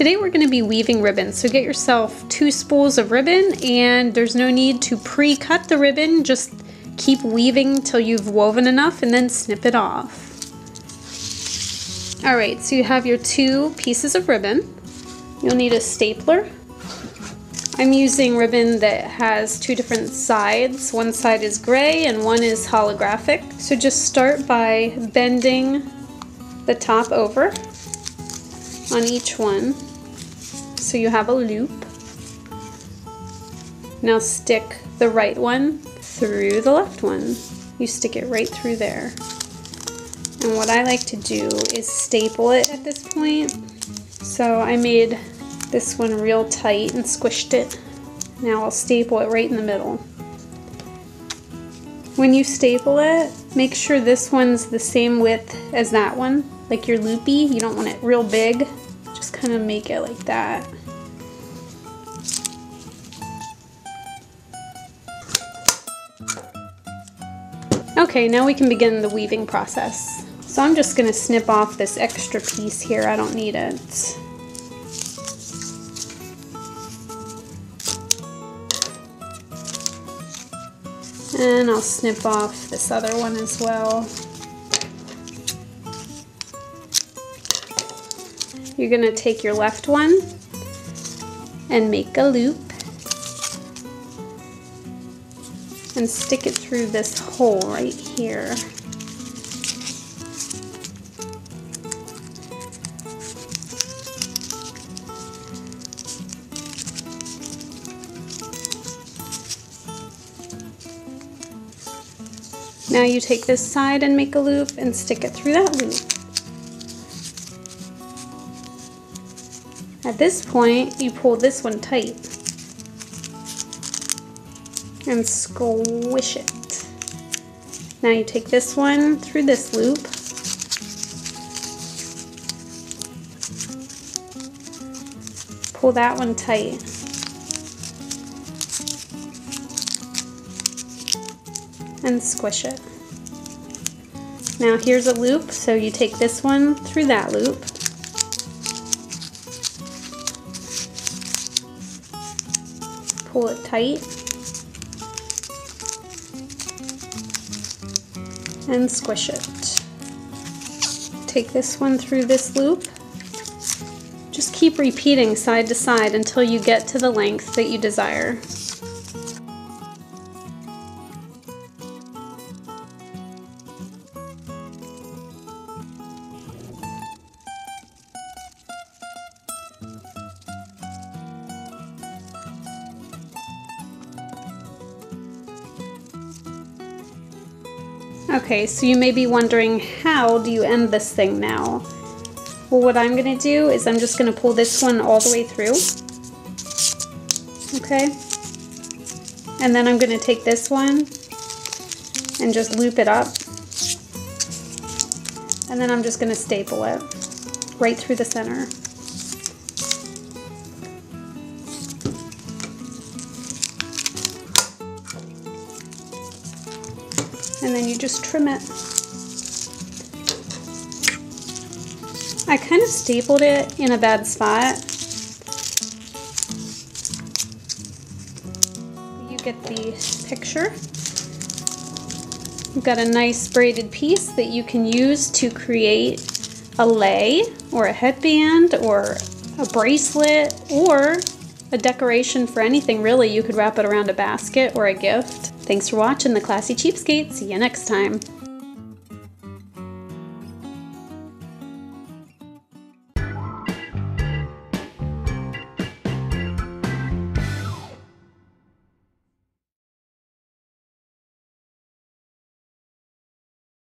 Today we're going to be weaving ribbon, so get yourself 2 spools of ribbon, and there's no need to pre-cut the ribbon, just keep weaving till you've woven enough and then snip it off. Alright, so you have your 2 pieces of ribbon. You'll need a stapler. I'm using ribbon that has 2 different sides. One side is gray and one is holographic. So just start by bending the top over on each one so you have a loop. Now stick the right one through the left one. You stick it right through there. And what I like to do is staple it at this point. So I made this one real tight and squished it. Now I'll staple it right in the middle. When you staple it, make sure this one's the same width as that one. Like your loopy, you don't want it real big. Just kind of make it like that. Okay, now we can begin the weaving process. So I'm just going to snip off this extra piece here. I don't need it. And I'll snip off this other one as well. You're going to take your left one and make a loop and stick it through this hole right here. Now you take this side and make a loop and stick it through that loop. At this point, you pull this one tight and squish it. Now you take this one through this loop, pull that one tight, and squish it. Now here's a loop, so you take this one through that loop, pull it tight, and squish it. Take this one through this loop. Just keep repeating side to side until you get to the length that you desire. Okay, so you may be wondering, how do you end this thing now? Well, what I'm going to do is I'm just going to pull this one all the way through. Okay? And then I'm going to take this one and just loop it up. And then I'm just going to staple it right through the center. And then you just trim it. I kind of stapled it in a bad spot. You get the picture. You've got a nice braided piece that you can use to create a lei or a headband or a bracelet or a decoration for anything really. You could wrap it around a basket or a gift. Thanks for watching The Classy Cheapskate. See you next time.